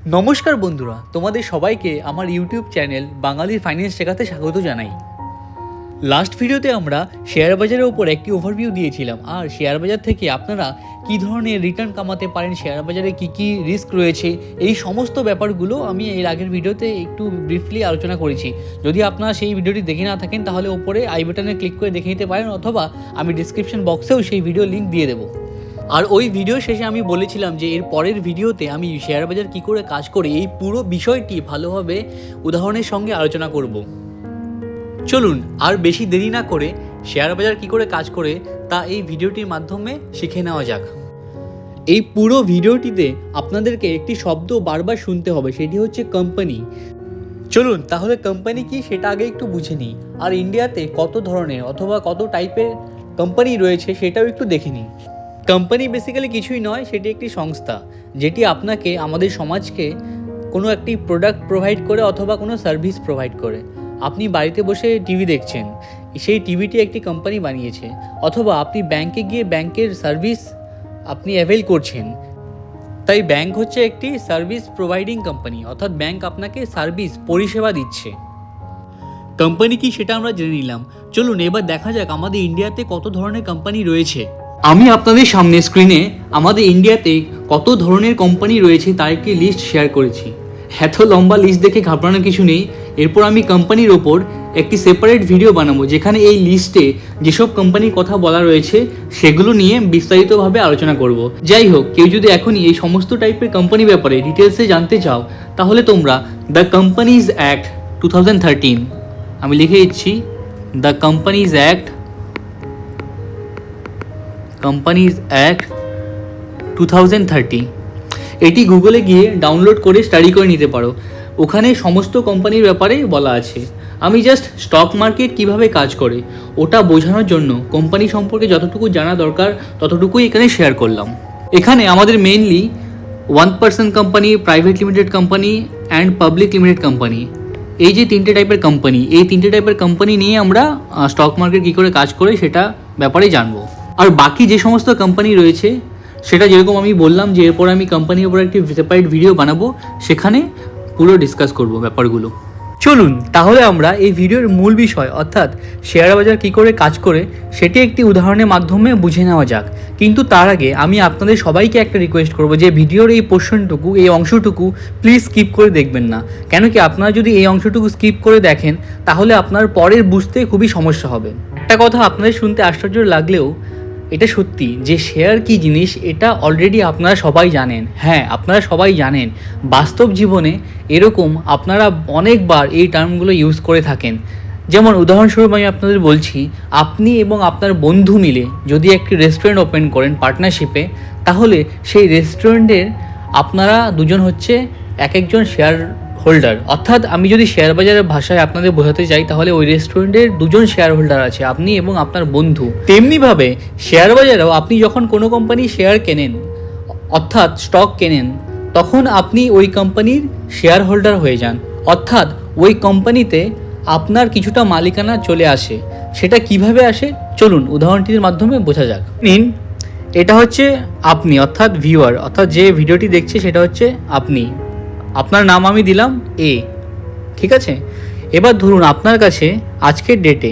নমস্কার বন্ধুরা, তোমাদের সবাইকে আমার ইউটিউব চ্যানেল বাঙালির ফাইন্যান্স শেখাতে স্বাগত জানাই। লাস্ট ভিডিওতে আমরা শেয়ার বাজারের উপর একটি ওভারভিউ দিয়েছিলাম, আর শেয়ার বাজার থেকে আপনারা কী ধরনের রিটার্ন কামাতে পারেন, শেয়ার বাজারে কী কী রিস্ক রয়েছে, এই সমস্ত ব্যাপারগুলো আমি এর আগের ভিডিওতে একটু ব্রিফলি আলোচনা করেছি। যদি আপনারা সেই ভিডিওটি দেখে না থাকেন তাহলে ওপরে আই বাটনে ক্লিক করে দেখে নিতে পারেন, অথবা আমি ডিসক্রিপশন বক্সেও সেই ভিডিও লিঙ্ক দিয়ে দেবো। আর ওই ভিডিও শেষে আমি বলেছিলাম যে এর পরের ভিডিওতে আমি শেয়ার বাজার কী করে কাজ করে এই পুরো বিষয়টি ভালোভাবে উদাহরণের সঙ্গে আলোচনা করব। চলুন আর বেশি দেরি না করে শেয়ার বাজার কী করে কাজ করে তা এই ভিডিওটির মাধ্যমে শিখে নেওয়া যাক। এই পুরো ভিডিওটিতে আপনাদেরকে একটি শব্দ বারবার শুনতে হবে, সেটি হচ্ছে কোম্পানি। চলুন তাহলে কোম্পানি কি সেটা আগে একটু বুঝে নিই, আর ইন্ডিয়াতে কত ধরনের অথবা কত টাইপের কোম্পানি রয়েছে সেটাও একটু দেখে নিই। কোম্পানি বেসিক্যালি কিছুই নয়, সেটি একটি সংস্থা যেটি আপনাকে আমাদের সমাজকে কোনো একটি প্রোডাক্ট প্রোভাইড করে অথবা কোনো সার্ভিস প্রোভাইড করে। আপনি বাড়িতে বসে টিভি দেখছেন, সেই টিভিটি একটি কোম্পানি বানিয়েছে, অথবা আপনি ব্যাংকে গিয়ে ব্যাংকের সার্ভিস আপনি অ্যাভেল করছেন, তাই ব্যাংক হচ্ছে একটি সার্ভিস প্রোভাইডিং কোম্পানি, অর্থাৎ ব্যাংক আপনাকে সার্ভিস পরিষেবা দিচ্ছে। কোম্পানি কি সেটা আমরা জেনে নিলাম। চলুন এবার দেখা যাক আমাদের ইন্ডিয়াতে কত ধরনের কোম্পানি রয়েছে। আমি আপনাদের সামনে স্ক্রিনে আমাদের ইন্ডিয়াতে কত ধরনের কোম্পানি রয়েছে তার একটি লিস্ট শেয়ার করেছি। এত লম্বা লিস্ট দেখে ঘাবড়ানোর কিছু নেই। এরপর আমি কোম্পানির ওপর একটি সেপারেট ভিডিও বানাবো, যেখানে এই লিস্টে যেসব কোম্পানির কথা বলা রয়েছে সেগুলো নিয়ে বিস্তারিতভাবে আলোচনা করব। যাই হোক, কেউ যদি এখনই এই সমস্ত টাইপের কোম্পানি ব্যাপারে ডিটেলসে জানতে চাও তাহলে তোমরা দ্য কোম্পানিজ অ্যাক্ট 2013, আমি লিখে দিচ্ছি দ্য কোম্পানিজ অ্যাক্ট 2030, এটি গুগলে গিয়ে ডাউনলোড করে স্টাডি করে নিতে পারো। ওখানে সমস্ত কোম্পানির ব্যাপারে বলা আছে। আমি জাস্ট স্টক মার্কেট কিভাবে কাজ করে ওটা বোঝানোর জন্য কোম্পানি সম্পর্কে যতটুকু জানা দরকার ততটুকুই এখানে শেয়ার করলাম। এখানে আমাদের mainly 1% company, private limited company and public limited company, এই যে তিনটে টাইপের কোম্পানি, এই তিনটে টাইপের কোম্পানি নিয়ে আমরা স্টক মার্কেট কী করে কাজ করে সেটা ব্যাপারে জানবো। আর বাকি যে সমস্ত কোম্পানি রয়েছে সেটা যেরকম আমি বললাম যে এরপর আমি কোম্পানির উপর একটি সেপারেট ভিডিও বানাবো, সেখানে পুরো ডিসকাস করব ব্যাপারগুলো। চলুন তাহলে আমরা এই ভিডিওর মূল বিষয় অর্থাৎ শেয়ার বাজার কী করে কাজ করে সেটি একটি উদাহরণের মাধ্যমে বুঝে নেওয়া যাক। কিন্তু তার আগে আমি আপনাদের সবাইকে একটা রিকোয়েস্ট করব যে ভিডিওর এই পোর্শনটুকু, এই অংশটুকু প্লিজ স্কিপ করে দেখবেন না। কেন কি আপনারা যদি এই অংশটুকু স্কিপ করে দেখেন তাহলে আপনার পরের বুঝতে খুবই সমস্যা হবে। একটা কথা আপনাদের শুনতে আশ্চর্য লাগলেও এটা সত্যি যে শেয়ার কী জিনিস এটা অলরেডি আপনারা সবাই জানেন। হ্যাঁ, আপনারা সবাই জানেন, বাস্তব জীবনে এরকম আপনারা অনেকবার এই টার্মগুলো ইউজ করে থাকেন। যেমন উদাহরণস্বরূপ আমি আপনাদের বলছি, আপনি এবং আপনার বন্ধু মিলে যদি একটি রেস্টুরেন্ট ওপেন করেন পার্টনারশিপে, তাহলে সেই রেস্টুরেন্টের আপনারা দুজন হচ্ছে এক একজন শেয়ার হোল্ডার। অর্থাৎ আমি যদি শেয়ার বাজারের ভাষায় আপনাদের বোঝাতে চাই তাহলে ওই রেস্টুরেন্টের দুজন শেয়ার হোল্ডার আছে, আপনি এবং আপনার বন্ধু। তেমনিভাবে শেয়ার বাজারেও আপনি যখন কোনো কোম্পানি শেয়ার কেনেন অর্থাৎ স্টক কেনেন, তখন আপনি ওই কোম্পানির শেয়ার হোল্ডার হয়ে যান, অর্থাৎ ওই কোম্পানিতে আপনার কিছুটা মালিকানা চলে আসে। সেটা কিভাবে আসে চলুন উদাহরণটির মাধ্যমে বোঝা যাক। নিন, এটা হচ্ছে আপনি অর্থাৎ ভিউয়ার, অর্থাৎ যে ভিডিওটি দেখছে সেটা হচ্ছে আপনি। আপনার নাম আমি দিলাম এ, ঠিক আছে। এবার ধরুন আপনার কাছে আজকের ডেটে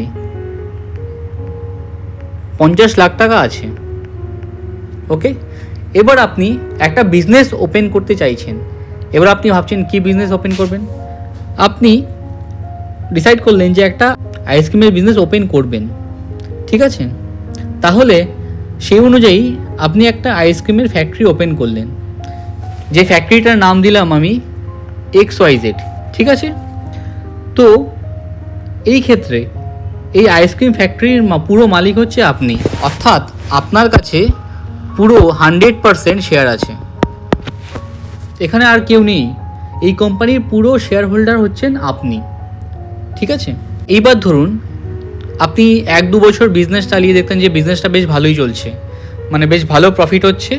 50 লাখ টাকা আছে, ওকে। এবার আপনি একটা বিজনেস ওপেন করতে চাইছেন। এবার আপনি ভাবছেন কি বিজনেস ওপেন করবেন। আপনি ডিসাইড করলেন যে একটা আইসক্রিমের বিজনেস ওপেন করবেন, ঠিক আছে। তাহলে সেই অনুযায়ী আপনি একটা আইসক্রিমের ফ্যাক্টরি ওপেন করলেন, যে ফ্যাক্টরিটার নাম দিলাম আমি XYZ, ঠিক আছে। তো এই ক্ষেত্রে এই আইসক্রিম ফ্যাক্টরির পুরো মালিক হচ্ছে আপনি, অর্থাৎ আপনার কাছে পুরো 100% শেয়ার আছে। এখানে আর কেউ নেই, এই কোম্পানির পুরো শেয়ার হোল্ডার হচ্ছেন আপনি, ঠিক আছে। এইবার ধরুন আপনি 1-2 বছর বিজনেস চালিয়ে দেখতেন যে বিজনেসটা বেশ ভালোই চলছে, মানে বেশ ভালো প্রফিট হচ্ছে।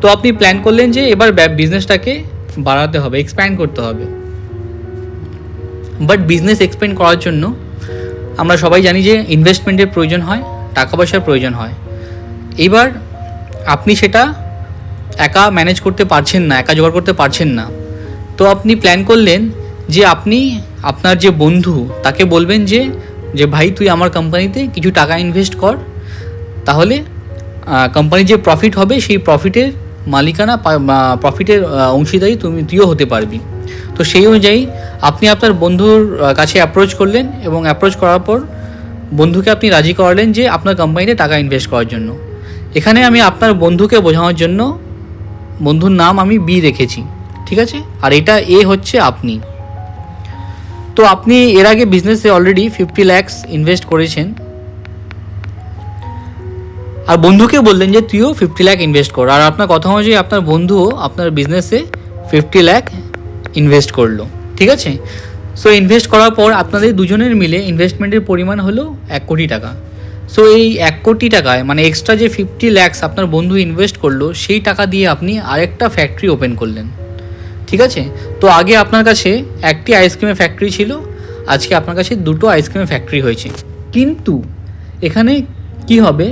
তো আপনি প্ল্যান করলেন যে এবার বিজনেসটাকে বাড়াতে হবে, এক্সপ্যান্ড করতে হবে। বাট বিজনেস এক্সপ্যান্ড করার জন্য আমরা সবাই জানি যে ইনভেস্টমেন্টের প্রয়োজন হয়, টাকা পয়সার প্রয়োজন হয়। এবার আপনি সেটা একা ম্যানেজ করতে পারছেন না, একা জোগাড় করতে পারছেন না। তো আপনি প্ল্যান করলেন যে আপনি আপনার যে বন্ধু তাকে বলবেন যে ভাই তুই আমার কোম্পানিতে কিছু টাকা ইনভেস্ট কর, তাহলে কোম্পানির যে প্রফিট হবে সেই প্রফিটের মালিকানা প্রফিটের অংশীদারি তুইও হতে পারবি। তো সেই অনুযায়ী আপনি আপনার বন্ধুর কাছে অ্যাপ্রোচ করলেন এবং অ্যাপ্রোচ করার পর বন্ধুকে আপনি রাজি করালেন যে আপনার কোম্পানিতে টাকা ইনভেস্ট করার জন্য। এখানে আমি আপনার বন্ধুকে বোঝানোর জন্য বন্ধুর নাম আমি বি রেখেছি, ঠিক আছে, আর এটা এ হচ্ছে আপনি। তো আপনি এর আগে বিজনেসে অলরেডি 50 lakhs ইনভেস্ট করেছেন, আর বন্ধুকে বললেন যে তুইও 50 লাখ ইনভেস্ট কর, আর আপনার কথা অনুযায়ী আপনার বন্ধুও আপনার বিজনেসে 50 লাখ ইনভেস্ট করলো, ঠিক আছে। সো ইনভেস্ট করার পর আপনাদের দুজনের মিলে ইনভেস্টমেন্টের পরিমাণ হলো 1 কোটি টাকা। সো এই 1 কোটি টাকায় মানে এক্সট্রা যে 50 lakhs আপনার বন্ধু ইনভেস্ট করলো সেই টাকা দিয়ে আপনি আরেকটা ফ্যাক্টরি ওপেন করলেন, ঠিক আছে। তো আগে আপনার কাছে একটি আইসক্রিমের ফ্যাক্টরি ছিল, আজকে আপনার কাছে দুটো আইসক্রিমের ফ্যাক্টরি হয়েছে। কিন্তু এখানে কি হবে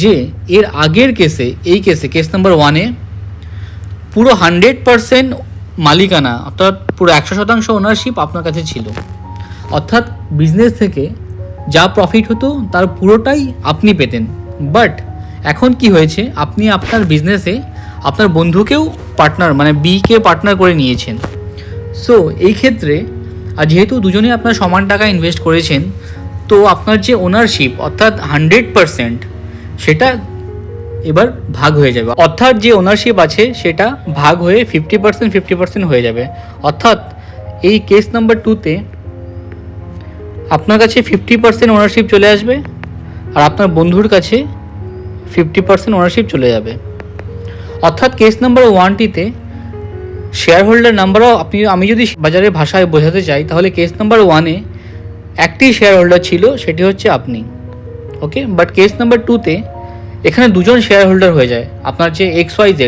যে এর আগের কেসে, এই কেস নাম্বার 1-এ পুরো 100% মালিকানা, অর্থাৎ পুরো 100% ওনারশিপ আপনার কাছে ছিল, অর্থাৎ বিজনেস থেকে যা প্রফিট হতো তার পুরোটাই আপনি পেতেন। বাট এখন কি হয়েছে, আপনি আপনার বিজনেসে আপনার বন্ধুকেও পার্টনার মানে বিকে পার্টনার করে নিয়েছেন। সো এই ক্ষেত্রে আর যেহেতু দুজনেই আপনার সমান টাকা ইনভেস্ট করেছেন, তো আপনার যে ওনারশিপ অর্থাৎ 100% সেটা এবার ভাগ হয়ে যাবে, অর্থাৎ যে ওনারশিপ আছে সেটা ভাগ হয়ে 50% হয়ে যাবে। অর্থাৎ এই কেস নাম্বার 2-তে আপনার কাছে 50% ওনারশিপ চলে আসবে আর আপনার বন্ধুর কাছে 50% ওনারশিপ চলে যাবে। অর্থাৎ কেস নাম্বার 1-টিতে শেয়ার হোল্ডার নাম্বারও আমি যদি বাজারের ভাষায় বোঝাতে চাই তাহলে কেস নাম্বার 1-এ একটি শেয়ার হোল্ডার ছিল, সেটি হচ্ছে আপনি, ওকে। বাট কেস নাম্বার 2-তে এখানে দুজন শেয়ার হোল্ডার হয়ে যায়, আপনার যে XYZ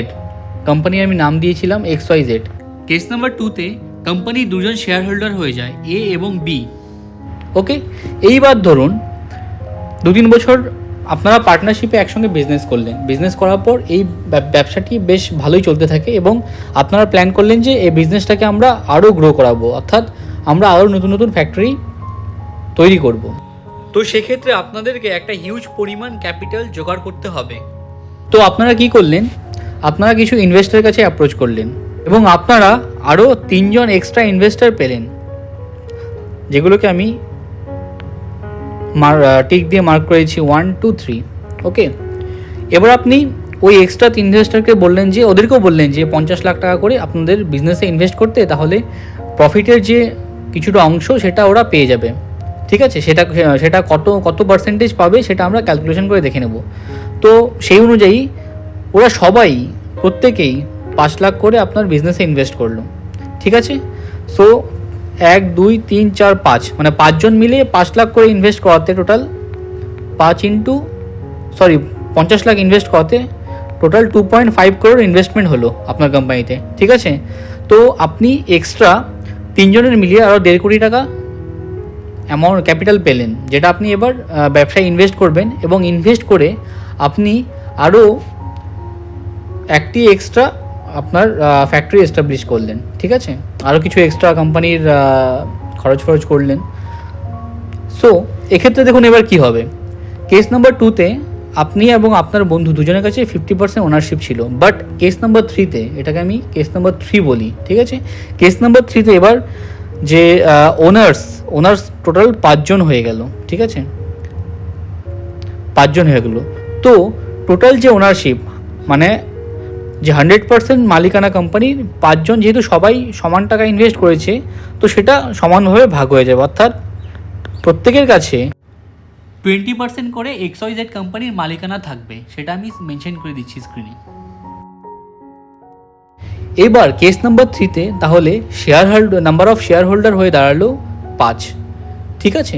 কোম্পানি আমি নাম দিয়েছিলাম XYZ। কেস নাম্বার 2-তে কোম্পানি দুজন শেয়ার হোল্ডার হয়ে যায় এ এবং বি, ওকে। এইবার ধরুন 2-3 বছর আপনারা পার্টনারশিপে একসঙ্গে বিজনেস করলেন, বিজনেস করার পর এই ব্যবসাটি বেশ ভালোই চলতে থাকে এবং আপনারা প্ল্যান করলেন যে এই বিজনেসটাকে আমরা আরও গ্রো করাবো, অর্থাৎ আমরা আরও নতুন নতুন ফ্যাক্টরি তৈরি করব। তো সেক্ষেত্রে আপনাদেরকে একটা হিউজ পরিমাণ ক্যাপিটাল জোগাড় করতে হবে। তো আপনারা কি করলেন, আপনারা কিছু ইনভেস্টরের কাছে অ্যাপ্রোচ করলেন এবং আপনারা আরও 3 জন এক্সট্রা ইনভেস্টর পেলেন, যেগুলোকে আমি টিক দিয়ে মার্ক করেছি 1, 2, 3, ওকে। এবার আপনি ওই এক্সট্রা ইনভেস্টরকে বললেন যে ওদেরকেও বললেন যে 50 লাখ টাকা করে আপনাদের বিজনেসে ইনভেস্ট করতে, তাহলে প্রফিটের যে কিছুটা অংশ সেটা ওরা পেয়ে যাবে, ঠিক আছে। সেটা কত পার্সেন্টেজ পাবে সেটা আমরা ক্যালকুলেশন করে দেখে নেব। তো সেই অনুযায়ী ওরা সবাই প্রত্যেকেই 5 লাখ করে আপনার বিজনেসে ইনভেস্ট করলো, ঠিক আছে। সো 1, 2, 3, 4, 5 মানে 5 জন মিলে 5 লাখ করে ইনভেস্ট করাতে টোটাল 50 লাখ ইনভেস্ট করাতে টোটাল 2.5 করোড় ইনভেস্টমেন্ট হলো আপনার কোম্পানিতে, ঠিক আছে। তো আপনি এক্সট্রা 3 জনের মিলিয়ে আরও 1.5 কোটি টাকা অ্যামাউন্ট ক্যাপিটাল পেলেন, যেটা আপনি এবার ব্যবসায় ইনভেস্ট করবেন এবং ইনভেস্ট করে আপনি আরও একটি এক্সট্রা আপনার ফ্যাক্টরি এস্টাবলিশ করলেন, ঠিক আছে। আরও কিছু এক্সট্রা কোম্পানির খরচ করলেন। সো এক্ষেত্রে দেখুন এবার কি হবে, কেস নাম্বার 2-তে আপনি এবং আপনার বন্ধু দুজনের কাছে 50% ওনারশিপ ছিল, বাট কেস নাম্বার 3-তে, এটাকে আমি কেস নাম্বার 3 বলি, ঠিক আছে। কেস নাম্বার 3-তে এবার যে ওনার্স টোটাল 5 জন হয়ে গেল, ঠিক আছে, 5 জন হয়ে গেল। তো টোটাল যে ওনারশিপ মানে যে 100% মালিকানা কোম্পানির 5 জন যেহেতু সবাই সমান টাকা ইনভেস্ট করেছে, তো সেটা সমানভাবে ভাগ হয়ে যাবে, অর্থাৎ প্রত্যেকের কাছে 20% করে XYZ কোম্পানির মালিকানা থাকবে, সেটা আমি মেনশন করে দিচ্ছি স্ক্রিনে। এবার কেস নাম্বার 3-তে তাহলে নাম্বার অফ শেয়ার হোল্ডার হয়ে দাঁড়ালো 5, ঠিক আছে।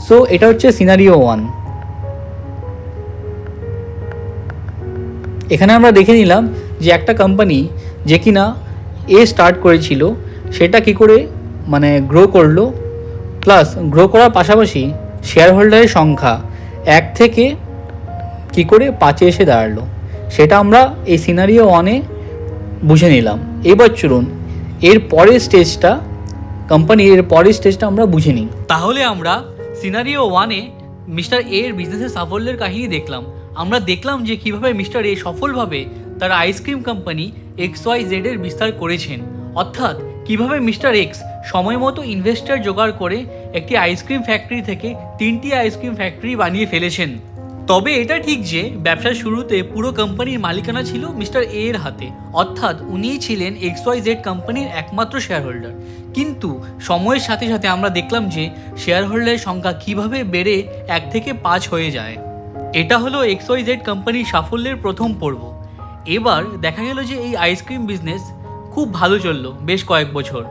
সো এটা হচ্ছে সিনারিও 1। এখানে আমরা দেখে নিলাম যে একটা কোম্পানি যে কিনা স্টার্ট করেছিল সেটা কি করে মানে গ্রো করলো, প্লাস গ্রো করার পাশাপাশি শেয়ার হোল্ডারের সংখ্যা 1 থেকে কি করে 5-এ এসে দাঁড়ালো, সেটা আমরা এই সিনারিও 1-এ বুঝে নিলাম। এবার চলুন এর পরের স্টেজটা আমরা বুঝে নিই। তাহলে আমরা সিনারিও 1-এ মিস্টার এর বিজনেসের সাফল্যের কাহিনী দেখলাম। আমরা দেখলাম যে কীভাবে মিস্টার এ সফলভাবে তার আইসক্রিম কোম্পানি XYZ এর বিস্তার করেছেন, অর্থাৎ কীভাবে মিস্টার এক্স সময় মতো ইনভেস্টর জোগাড় করে একটি আইসক্রিম ফ্যাক্টরি থেকে 3টি আইসক্রিম ফ্যাক্টরি বানিয়ে ফেলেছেন। তবে এটা ঠিক যে ব্যবসার শুরুতে পুরো কোম্পানির মালিকানা ছিল মিস্টার এ এর হাতে, অর্থাৎ উনিই ছিলেন XYZ কোম্পানির একমাত্র শেয়ার হোল্ডার। কিন্তু সময়ের সাথে সাথে আমরা দেখলাম যে শেয়ার হোল্ডারের সংখ্যা কীভাবে বেড়ে 1 থেকে 5 হয়ে যায়। এটা হলো XYZ কোম্পানির সাফল্যের প্রথম পর্ব। এবার দেখা গেল যে এই আইসক্রিম বিজনেস খুব ভালো চললো বেশ কয়েক বছর।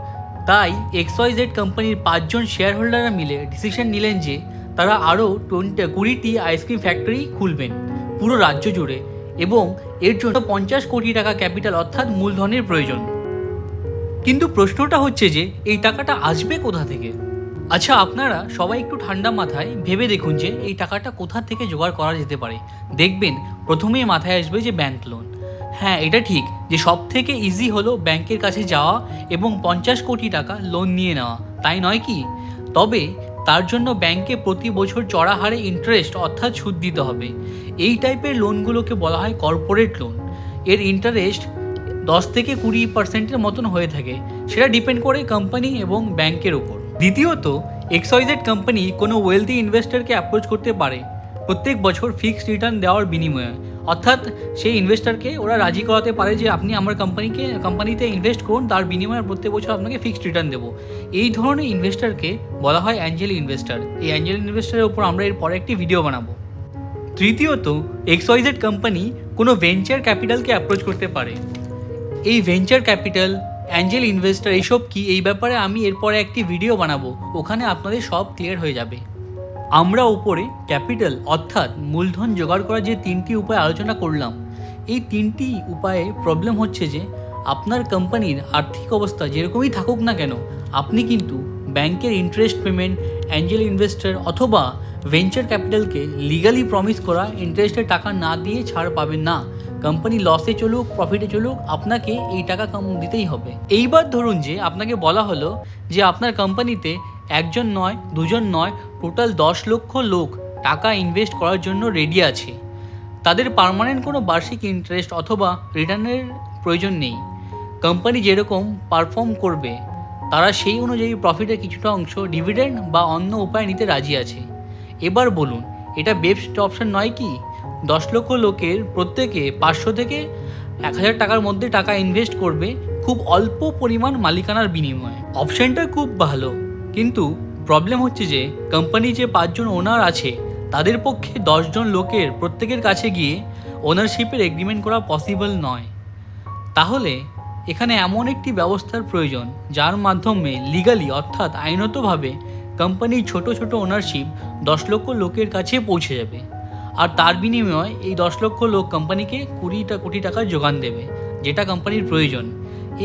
তাই XYZ কোম্পানির 5 জন শেয়ার হোল্ডাররা মিলে ডিসিশন নিলেন যে তারা আরও 20টি আইসক্রিম ফ্যাক্টরি খুলবেন পুরো রাজ্য জুড়ে, এবং এর জন্য 50 কোটি টাকা ক্যাপিটাল অর্থাৎ মূলধনের প্রয়োজন। কিন্তু প্রশ্নটা হচ্ছে যে এই টাকাটা আসবে কোথা থেকে? আচ্ছা, আপনারা সবাই একটু ঠান্ডা মাথায় ভেবে দেখুন যে এই টাকাটা কোথা থেকে জোগাড় করা যেতে পারে। দেখবেন প্রথমেই মাথায় আসবে যে ব্যাংক লোন। হ্যাঁ, এটা ঠিক যে সব থেকে ইজি হলো ব্যাংকের কাছে যাওয়া এবং 50 কোটি টাকা লোন নিয়ে নেওয়া, তাই নয় কি? তবে তার জন্য ব্যাংকে প্রতি বছর চড়া হারে ইন্টারেস্ট অর্থাৎ সুদ দিতে হবে। এই টাইপের লোনগুলোকে বলা হয় কর্পোরেট লোন। এর ইন্টারেস্ট 10 থেকে 20% মতন হয়ে থাকে, সেটা ডিপেন্ড করে কোম্পানি এবং ব্যাংকের উপর। দ্বিতীয়ত, XYZ কোম্পানি কোনো ওয়েলদি ইনভেস্টরকে অ্যাপ্রোচ করতে পারে প্রত্যেক বছর ফিক্সড রিটার্ন দেওয়ার বিনিময়ে, অর্থাৎ সেই ইনভেস্টরকে ওরা রাজি করাতে পারে যে আপনি আমার কোম্পানিতে ইনভেস্ট করুন, তার বিনিময়ে প্রত্যেক বছর আপনাকে ফিক্সড রিটার্ন দেবো। এই ধরনের ইনভেস্টরকে বলা হয় অ্যাঞ্জেল ইনভেস্টর। এই অ্যাঞ্জেল ইনভেস্টরের উপর আমরা এর পরে একটি ভিডিও বানাবো। তৃতীয়ত, XYZ কোম্পানি কোনো ভেঞ্চার ক্যাপিটালকে অ্যাপ্রোচ করতে পারে। এই ভেঞ্চার ক্যাপিটাল, অ্যাঞ্জেল ইনভেস্টর এইসব কি, এই ব্যাপারে আমি এরপরে একটি ভিডিও বানাবো, ওখানে আপনাদের সব ক্লিয়ার হয়ে যাবে। আমরা উপরে ক্যাপিটাল অর্থাৎ মূলধন জোগাড় করার যে 3টি উপায় আলোচনা করলাম, এই 3টি উপায়ে প্রবলেম হচ্ছে যে আপনার কোম্পানির আর্থিক অবস্থা যেরকমই থাকুক না কেন, আপনি কিন্তু ব্যাংকের ইন্টারেস্ট পেমেন্ট, অ্যাঞ্জেল ইনভেস্টর অথবা ভেঞ্চার ক্যাপিটালকে লিগালি প্রমিস করা ইন্টারেস্টের টাকা না দিয়ে ছাড় পাবেন না। কোম্পানি লসে চলুক প্রফিটে চলুক, আপনাকে এই টাকা দিতেই হবে। এইবার ধরুন যে আপনাকে বলা হলো যে আপনার কোম্পানিতে 1 জন নয়, 2 জন নয়, টোটাল 10 লক্ষ লোক টাকা ইনভেস্ট করার জন্য রেডি আছে। তাদের পার্মানেন্ট কোনো বার্ষিক ইন্টারেস্ট অথবা রিটার্নের প্রয়োজন নেই। কোম্পানি যেরকম পারফর্ম করবে তারা সেই অনুযায়ী প্রফিটের কিছুটা অংশ ডিভিডেন্ড বা অন্য উপায় নিতে রাজি আছে। এবার বলুন, এটা বেস্ট অপশন নয় কি? 10 লক্ষ লোকের প্রত্যেকে 500 থেকে 1000 টাকার মধ্যে টাকা ইনভেস্ট করবে খুব অল্প পরিমাণ মালিকানার বিনিময়ে। অপশানটা খুব ভালো, কিন্তু প্রবলেম হচ্ছে যে কোম্পানি যে 5 জন ওনার আছে তাদের পক্ষে 10 জন লোকের প্রত্যেকের কাছে গিয়ে ওনারশিপের এগ্রিমেন্ট করা পসিবল নয়। তাহলে এখানে এমন একটি ব্যবস্থার প্রয়োজন যার মাধ্যমে লিগালি অর্থাৎ আইনতভাবে কোম্পানির ছোট ছোট ওনারশিপ 10 লক্ষ লোকের কাছে পৌঁছে যাবে, আর তার বিনিময়ে এই 10 লক্ষ লোক কোম্পানিকে 20 কোটি টাকার যোগান দেবে, যেটা কোম্পানির প্রয়োজন।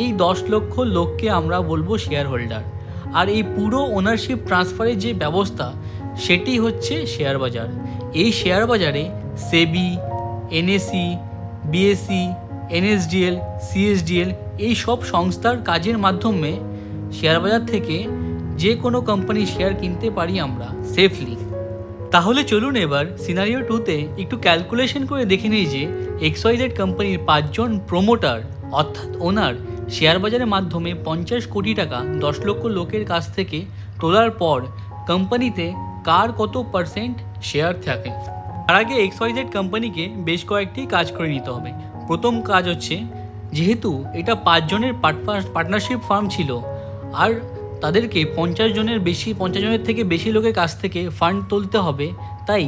এই 10 লক্ষ লোককে আমরা বলবো শেয়ার হোল্ডার। আর এই পুরো ওনারশিপ ট্রান্সফারের যে ব্যবস্থা সেটি হচ্ছে শেয়ার বাজার। এই শেয়ার বাজারে সেবি, NSE, BSE, NSDL, CSDL এই সব সংস্থার কাজের মাধ্যমে শেয়ার বাজার থেকে যে কোনো কোম্পানির শেয়ার কিনতে পারি আমরা সেফলি। তাহলে চলুন এবার সিনারিও 2-তে একটু ক্যালকুলেশন করে দেখে নিই যে XYZ কোম্পানির 5 জন প্রোমোটার অর্থাৎ ওনার শেয়ার বাজারের মাধ্যমে 50 কোটি টাকা 10 লক্ষ লোকের কাছ থেকে তোলার পর কোম্পানিতে কার কত পার্সেন্ট শেয়ার থাকে। তার আগে XYZ কোম্পানিকে বেশ কয়েকটি কাজ করে নিতে হবে। প্রথম কাজ হচ্ছে, যেহেতু এটা 5 জনের পার্টনারশিপ ফার্ম ছিল আর তাদেরকে 50 জনের থেকে বেশি লোকের কাছ থেকে ফান্ড তুলতে হবে, তাই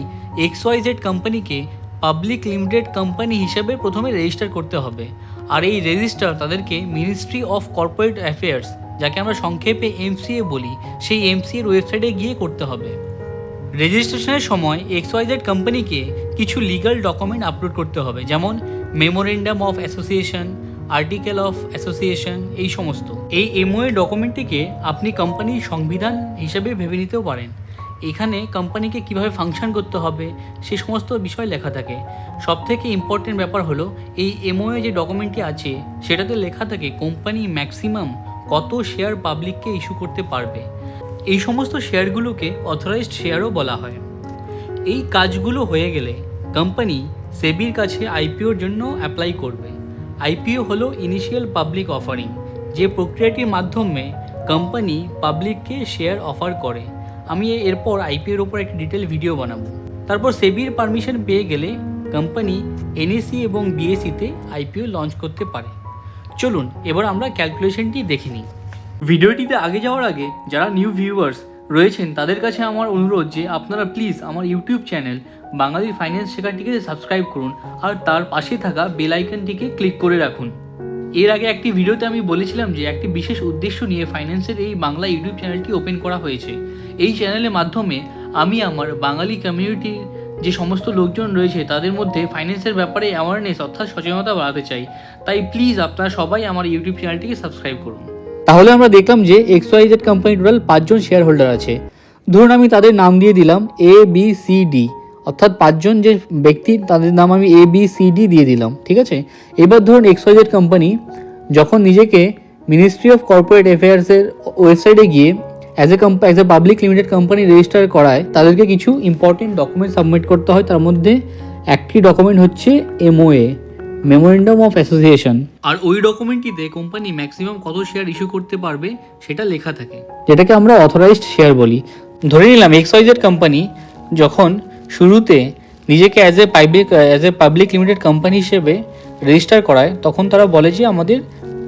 XYZ কোম্পানিকে পাবলিক লিমিটেড কোম্পানি হিসেবে প্রথমে রেজিস্টার করতে হবে। আর এই রেজিস্টার তাদেরকে মিনিস্ট্রি অফ কর্পোরেট অ্যাফেয়ার্স, যাকে আমরা সংক্ষেপে MCA বলি, সেই MCA এর ওয়েবসাইটে গিয়ে করতে হবে। রেজিস্ট্রেশনের সময় XYZ কোম্পানিকে কিছু লিগ্যাল ডকুমেন্ট আপলোড করতে হবে, যেমন memorandum of association, article of association, এই সমস্ত। এই MOA ডকুমেন্টটিকে আপনি কোম্পানির সংবিধান হিসেবে ভেবে নিতেও পারেন। এখানে কোম্পানিকে কিভাবে ফাংশন করতে হবে সে সমস্ত বিষয় লেখা থাকে। সবথেকে ইম্পর্টেন্ট ব্যাপার হলো এই MOA যে ডকুমেন্টটি আছে সেটাতে লেখা থাকে কোম্পানি ম্যাক্সিমাম কত শেয়ার পাবলিককে ইস্যু করতে পারবে। এই সমস্ত শেয়ারগুলোকে অথরাইজড শেয়ারও বলা হয়। এই কাজগুলো হয়ে গেলে কোম্পানি সেবির কাছে আইপিওর জন্য অ্যাপ্লাই করবে। আইপিও হলো ইনিশিয়াল পাবলিক অফারিং, যে প্রক্রিয়াটির মাধ্যমে কোম্পানি পাবলিককে শেয়ার অফার করে। আমি এরপর আইপিওর ওপর একটি ডিটেল ভিডিও বানাবো। তারপর সেবির পারমিশন পেয়ে গেলে কোম্পানি এনএসি এবং বিএসিতে আইপিও লঞ্চ করতে পারে। চলুন এবার আমরা ক্যালকুলেশনটি দেখে নিই। ভিডিওটিতে আগে যাওয়ার আগে যারা নিউ ভিউয়ার্স রয়েছেন তাদের কাছে আমার অনুরোধ যে আপনারা প্লিজ আমার ইউটিউব চ্যানেল বাঙালি ফাইন্যান্স শেখারটিকে সাবস্ক্রাইব করুন আর তার পাশে থাকা বেল আইকনটিকে ক্লিক করে রাখুন। এর আগে একটি ভিডিওতে আমি বলেছিলাম যে একটি বিশেষ উদ্দেশ্য নিয়ে ফাইন্যান্সের এই বাংলা ইউটিউব চ্যানেলটি ওপেন করা হয়েছে। এই চ্যানেলের মাধ্যমে আমি আমার বাঙালি কমিউনিটির যে সমস্ত লোকজন রয়েছে তাদের মধ্যে ফাইন্যান্সের ব্যাপারে অ্যাওয়ারনেস অর্থাৎ সচেতনতা বাড়াতে চাই। তাই প্লিজ আপনারা সবাই আমার ইউটিউব চ্যানেলটিকে সাবস্ক্রাইব করুন। তাহলে আমরা দেখলাম যে XYZ কোম্পানি টোটাল 5 জন শেয়ার হোল্ডার আছে। ধরুন আমি তাদের নাম দিয়ে দিলাম ABCD, অর্থাৎ 5 জন যে ব্যক্তি তাদের নাম আমি ABCD দিয়ে দিলাম, ঠিক আছে। এবার ধরুন XYZ কোম্পানি যখন নিজেকে মিনিস্ট্রি অফ কর্পোরেট অ্যাফেয়ার্সের ওয়েবসাইটে গিয়ে as a public limited company register করায়, তাদেরকে কিছু ইম্পর্টেন্ট ডকুমেন্ট সাবমিট করতে হয়। তার মধ্যে একটি ডকুমেন্ট হচ্ছে MOA, মেমোরেন্ডাম অফ অ্যাসোসিয়েশন। আর ওই ডকুমেন্টটিতে কোম্পানি ম্যাক্সিমাম কত শেয়ার ইস্যু করতে পারবে সেটা লেখা থাকে, যেটাকে আমরা অথরাইজড শেয়ার বলি। ধরে নিলাম XYZ কোম্পানি যখন শুরুতে নিজেকে as a public limited company হিসেবে রেজিস্টার করায়, তখন তারা বলে যে আমাদের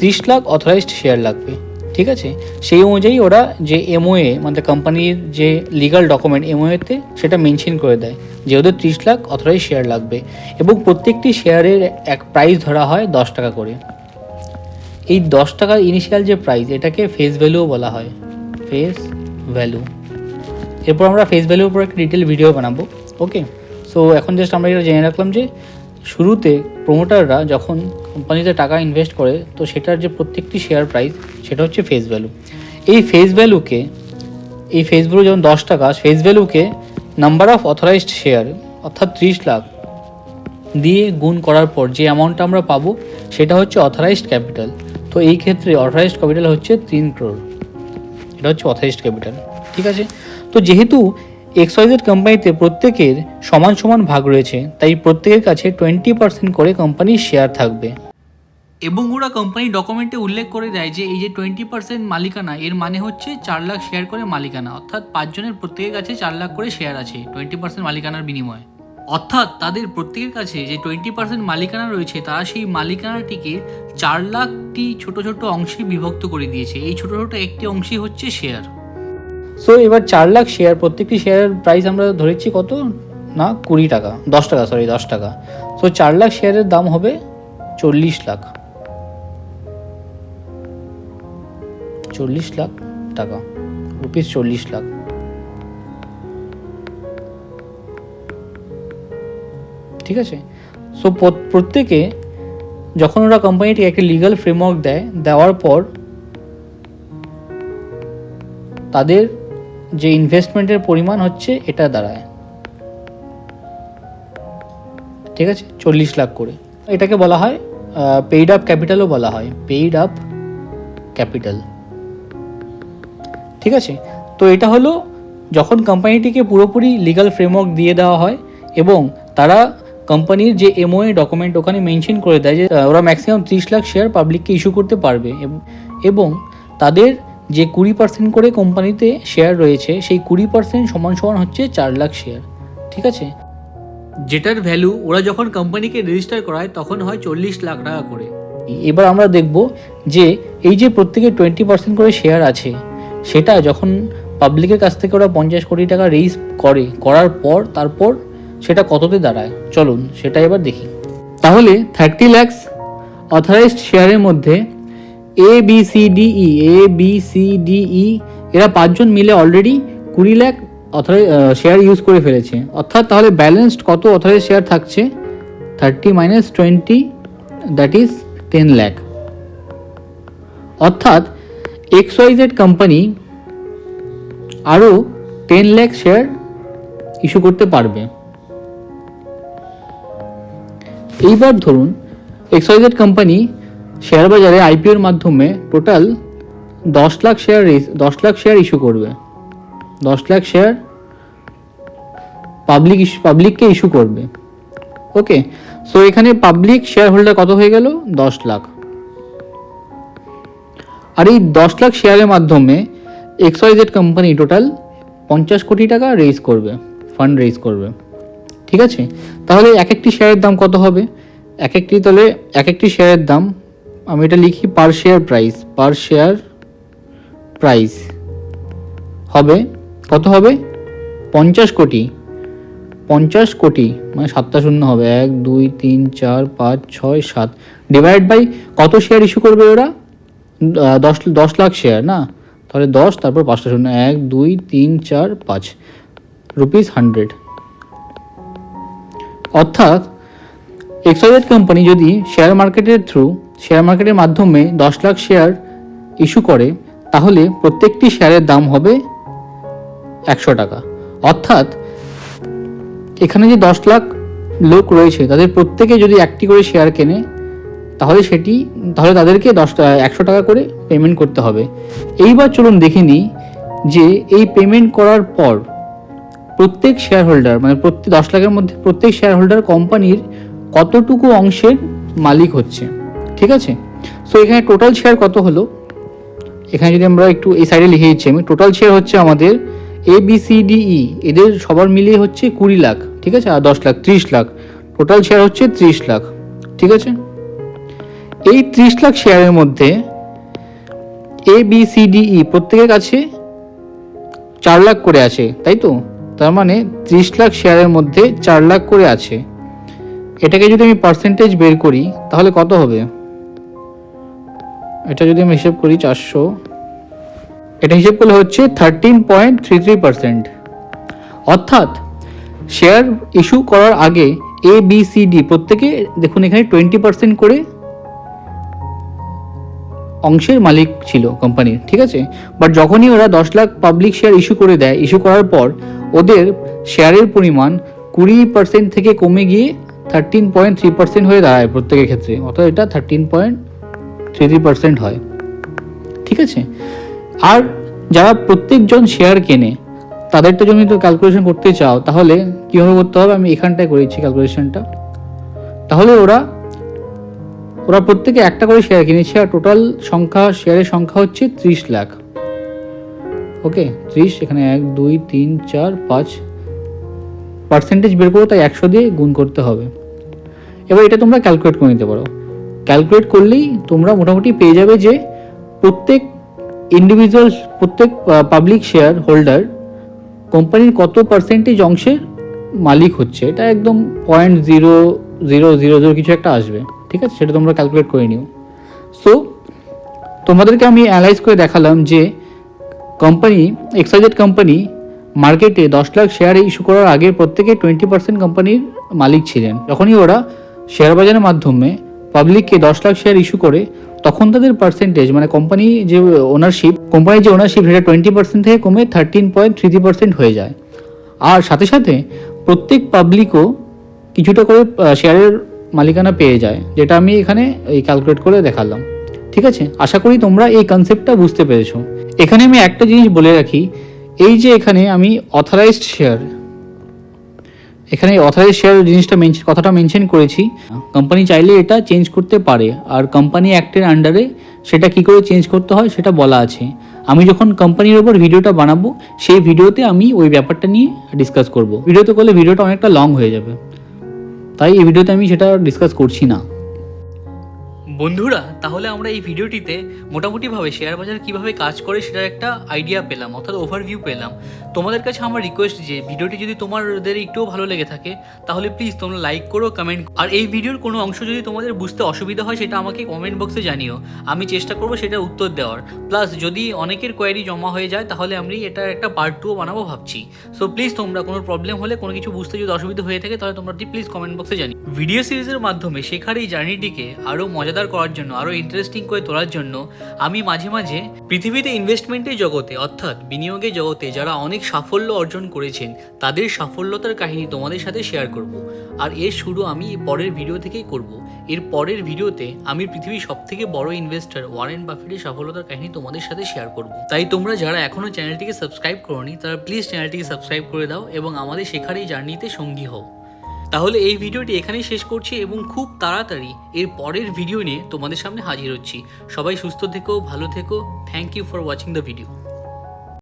30 লাখ অথরাইজড শেয়ার লাগবে, ঠিক আছে। সেই অনুযায়ী ওরা যে MOA মানে কোম্পানির যে লিগাল ডকুমেন্ট MOA-তে সেটা মেনশন করে দেয় যে ওদের 30 লাখ অথরাইজ শেয়ার লাগবে, এবং প্রত্যেকটি শেয়ারের এক প্রাইস ধরা হয় 10 টাকা করে। এই 10 টাকার ইনিশিয়াল যে প্রাইস, এটাকে ফেস ভ্যালুও বলা হয়, ফেস ভ্যালু। এরপর আমরা ফেস ভ্যালুর উপর একটা ডিটেল ভিডিও বানাবো, ওকে। সো এখন জাস্ট আমরা এটা জেনে রাখলাম যে শুরুতে প্রোমোটাররা যখন কোম্পানিতে টাকা ইনভেস্ট করে, তো সেটার যে প্রত্যেকটি শেয়ার প্রাইস সেটা হচ্ছে ফেস ভ্যালু। এই ফেস ভ্যালু যেমন 10 টাকা, ফেস ভ্যালুকে নাম্বার অফ অথরাইজড শেয়ার অর্থাৎ 30 লাখ দিয়ে গুণ করার পর যে অ্যামাউন্টটা আমরা পাবো সেটা হচ্ছে অথরাইজড ক্যাপিটাল। তো এই ক্ষেত্রে অথরাইজড ক্যাপিটাল হচ্ছে 3 crore, এটা হচ্ছে অথরাইজড ক্যাপিটাল, ঠিক আছে। তো যেহেতু XYZ কোম্পানিতে প্রত্যেকের সমান সমান ভাগ রয়েছে, তাই প্রত্যেকের কাছে 20% করে কোম্পানির শেয়ার থাকবে। এবং ওরা কোম্পানি ডকুমেন্টে উল্লেখ করে দেয় যে এই যে 20% মালিকানা, এর মানে হচ্ছে 4 লাখ শেয়ার করে মালিকানা, অর্থাৎ 5 জনের প্রত্যেকের কাছে 4 লাখ করে শেয়ার আছে 20% মালিকানার বিনিময়ে। অর্থাৎ তাদের প্রত্যেকের কাছে যে 20% মালিকানা রয়েছে, তারা সেই মালিকানাটিকে 4 লাখটি ছোট ছোট অংশে বিভক্ত করে দিয়েছে। এই ছোট ছোট একটি অংশই হচ্ছে শেয়ার। সো এবার 4 লাখ শেয়ার, প্রত্যেকটি শেয়ারের প্রাইস আমরা ধরেছি কত না 20 টাকা, 10 টাকা। সো 4 লাখ শেয়ারের দাম হবে 40 লাখ টাকা, রুপিস 40 লাখ, ঠিক আছে। সো প্রত্যেকে যখন ওরা কোম্পানিটিকে একটা লিগাল ফ্রেমওয়ার্ক দেওয়ার পর তাদের যে ইনভেস্টমেন্টের পরিমাণ হচ্ছে এটা দাঁড়ায়, ঠিক আছে, 40 লাখ করে। এটাকে বলা হয় পেইড আপ ক্যাপিটালও বলা হয়, পেইড আপ ক্যাপিটাল, ঠিক আছে। তো এটা হলো যখন কোম্পানিটিকে পুরোপুরি লিগাল ফ্রেমওয়ার্ক দিয়ে দেওয়া হয় এবং তারা কোম্পানির যে MOA ডকুমেন্ট ওখানে মেনশন করে দেয় যে ওরা ম্যাক্সিমাম 30 লাখ শেয়ার পাবলিককে ইস্যু করতে পারবে, এবং তাদের যে 20% করে কোম্পানিতে শেয়ার রয়েছে সেই 20% সমান সমান হচ্ছে 4 লাখ শেয়ার, ঠিক আছে। যেটার ভ্যালু ওরা যখন কোম্পানিকে রেজিস্টার করায় তখন হয় 40 লাখ টাকা করে। এবার আমরা দেখব যে এই যে প্রত্যেকের 20% করে শেয়ার আছে, সেটা যখন পাবলিকের কাছ থেকে ওরা 50 কোটি টাকা রেইজ করার পর তারপর সেটা কততে দাঁড়ায়। চলুন সেটা এবার দেখি। তাহলে 30 লাখ অথরাইজড শেয়ারের মধ্যে ABCDE এরা 5 জন মিলে অলরেডি 20 লাখ শেয়ার ইউজ করে ফেলেছে। অর্থাৎ তাহলে ব্যালেন্সড কত অথরাইজড শেয়ার থাকছে, 30 - 20 দ্যাট ইজ 10 লাখ। অর্থাৎ XYZ কোম্পানি আরও 10 লাখ শেয়ার ইস্যু করতে পারবে। এইবার ধরুন XYZ কোম্পানি শেয়ার বাজারে IPOর মাধ্যমে টোটাল 10 লাখ শেয়ার ইস্যু করবে, 10 লাখ শেয়ার পাবলিককে ইস্যু করবে। ওকে, সো এখানে পাবলিক শেয়ার হোল্ডার কত হয়ে গেল? 10 লাখ। আর এই 10 লাখ শেয়ারের মাধ্যমে XYZ কোম্পানি টোটাল 50 কোটি টাকা রেজ করবে, ফান্ড রেজ করবে। ঠিক আছে, তাহলে এক একটি শেয়ারের দাম কত হবে? এক একটি শেয়ারের দাম আমি এটা লিখি পার শেয়ার প্রাইস হবে কত হবে? 50 কোটি, মানে 7টা শূন্য হবে, 1 2 3 4 5 6 7 ডিভাইড বাই কত শেয়ার ইস্যু করবে ওরা? 10 লাখ শেয়ার না, তাহলে 10 তারপর 5টা শূন্য, 1 2 3 4 5 রুপিস 100। অর্থাৎ XYZ কোম্পানি যদি শেয়ার মার্কেটের মাধ্যমে 10 লাখ শেয়ার ইস্যু করে, তাহলে প্রত্যেকটি শেয়ারের দাম হবে 100 টাকা। অর্থাৎ এখানে যে 10 লাখ লোক রয়েছে তাদের প্রত্যেকে যদি একটি করে শেয়ার কেনে, তাহলে তাদেরকে 100 টাকা করে পেমেন্ট করতে হবে। এইবার চলুন দেখে নিই যে এই পেমেন্ট করার পর প্রত্যেক শেয়ার হোল্ডার, মানে 10 লাখের মধ্যে প্রত্যেক শেয়ার হোল্ডার কোম্পানির কতটুকু অংশের মালিক হচ্ছে। ঠিক আছে, সো এখানে টোটাল শেয়ার কত হলো? এখানে যদি আমরা একটু এই সাইডে লিখে দিচ্ছি আমি, টোটাল শেয়ার হচ্ছে আমাদের ABCDE, এদের সবার মিলিয়ে হচ্ছে 20 লাখ। ঠিক আছে, আর 10 লাখ 30 লাখ, টোটাল শেয়ার হচ্ছে 30 লাখ। ঠিক আছে, এই 30 লাখ শেয়ারের মধ্যে ABCDE প্রত্যেকের কাছে 4 লাখ করে আছে, তাই তো? তার মানে 30 লাখ শেয়ারের মধ্যে 4 লাখ করে আছে। এটাকে যদি আমি পার্সেন্টেজ বের করি তাহলে কত হবে? এটা যদি আমি হিসাব করি 400, এটা হিসাব করলে হচ্ছে 13.33%। অর্থাৎ শেয়ার ইস্যু করার আগে ABCD প্রত্যেকে দেখুন এখানে 20% করে অংশের মালিক ছিল কোম্পানির। ঠিক আছে, বাট যখনই ওরা 10 লাখ পাবলিক শেয়ার ইস্যু করার পর ওদের শেয়ারের পরিমাণ 20% থেকে কমে গিয়ে 13.3% হয়ে দাঁড়ায় প্রত্যেকের ক্ষেত্রে। অর্থাৎ এটা 13.33% হয়। ঠিক আছে, আর যারা প্রত্যেকজন শেয়ার কেনে তাদেরটা যদি তো ক্যালকুলেশন করতে চাও তাহলে কীভাবে করতে হবে? আমি এখানটায় করেছি ক্যালকুলেশনটা। তাহলে ওরা প্রত্যেকে একটা করে শেয়ার কিনেছে, আর টোটাল শেয়ারের সংখ্যা হচ্ছে 30 লাখ। ওকে, 30, এখানে 1 2 3 4 5 পার্সেন্টেজ বের করো, তাই 100 দিয়ে গুণ করতে হবে। এবার এটা তোমরা ক্যালকুলেট করে নিতে পারো। ক্যালকুলেট করলেই তোমরা মোটামুটি পেয়ে যাবে যে প্রত্যেক পাবলিক শেয়ার হোল্ডার কোম্পানির কত পার্সেন্টেজ অংশের মালিক হচ্ছে। এটা একদম 0.0000 কিছু একটা আসবে। ঠিক আছে, সেটা তোমরা ক্যালকুলেট করে নিও। সো তোমাদেরকে আমি অ্যানালাইজ করে দেখালাম যে XYZ কোম্পানি মার্কেটে 10 লাখ শেয়ার ইস্যু করার আগে প্রত্যেকে 20% কোম্পানির মালিক ছিলেন। যখনই ওরা শেয়ার বাজারের মাধ্যমে পাবলিককে 10 লাখ শেয়ার ইস্যু করে, তখন তাদের পার্সেন্টেজ মানে কোম্পানির যে ওনারশিপ সেটা 20% থেকে কমে 13.33% হয়ে যায়। আর সাথে সাথে প্রত্যেক পাবলিকও কিছুটা করে শেয়ারের মালিকানা পেয়ে যায়, যেটা আমি এখানে এই ক্যালকুলেট করে দেখালাম। ঠিক আছে, আশা করি তোমরা এই কনসেপ্টটা বুঝতে পেরেছো। এখানে আমি একটা জিনিস বলে রাখি, এই যে এখানে আমি অথরাইজড শেয়ার জিনিসটা কথাটা মেনশন করেছি। কোম্পানি চাইলে এটা চেঞ্জ করতে পারে, আর কোম্পানি অ্যাক্টের আন্ডারে সেটা কি করে চেঞ্জ করতে হয় সেটা বলা আছে। আমি যখন কোম্পানির ওপর ভিডিওটা বানাবো সেই ভিডিওতে আমি ওই ব্যাপারটা নিয়ে ডিসকাস করব। ভিডিওতে করলে ভিডিওটা অনেকটা লং হয়ে যাবে, তাই এই ভিডিওতে আমি সেটা ডিসকাস করছি না। বন্ধুরা, তাহলে আমরা এই ভিডিওটিতে মোটামুটিভাবে শেয়ার বাজার কীভাবে কাজ করে সেটার একটা আইডিয়া পেলাম, অর্থাৎ ওভারভিউ পেলাম। তোমাদের কাছে আমার রিকোয়েস্ট যে ভিডিওটি যদি তোমাদের একটুও ভালো লেগে থাকে তাহলে প্লিজ তোমরা লাইক করো, কমেন্ট। আর এই ভিডিওর কোনো অংশ যদি তোমাদের বুঝতে অসুবিধা হয় সেটা আমাকে কমেন্ট বক্সে জানিও, আমি চেষ্টা করবো সেটার উত্তর দেওয়ার। প্লাস যদি অনেকের কোয়ারি জমা হয়ে যায় তাহলে আমি এটার একটা পার্ট 2 বানাবো ভাবছি। সো প্লিজ তোমরা কোনো প্রবলেম হলে, কোনো কিছু বুঝতে যদি অসুবিধা হয়ে থাকে তাহলে তোমরা প্লিজ কমেন্ট বক্সে জানিও। ভিডিও সিরিজের মাধ্যমে শেখার এই জার্নিটিকে আরও মজাদার করার জন্য, আরও ইন্টারেস্টিং করে তোলার জন্য আমি মাঝে মাঝে পৃথিবীতে ইনভেস্টমেন্টের জগতে অর্থাৎ বিনিয়োগের জগতে যারা অনেক সাফল্য অর্জন করেছেন তাদের সাফল্যতার কাহিনী তোমাদের সাথে শেয়ার করব। আর এর শুরু আমি পরের ভিডিও থেকেই করব। এর পরের ভিডিওতে আমি পৃথিবীর সবথেকে বড় ইনভেস্টর ওয়ারেন বাফেটের সফলতার কাহিনী তোমাদের সাথে শেয়ার করব। তাই তোমরা যারা এখনো চ্যানেলটিকে সাবস্ক্রাইব করোনি তারা প্লিজ চ্যানেলটিকে সাবস্ক্রাইব করে দাও এবং আমাদের শেখার এই জার্নিতে সঙ্গী হও। তাহলে এই ভিডিওটি এখানেই শেষ করছি এবং খুব তাড়াতাড়ি এর পরের ভিডিও নিয়ে তোমাদের সামনে হাজির হচ্ছি। সবাই সুস্থ থেকো, ভালো থেকো। Thank you for watching the video.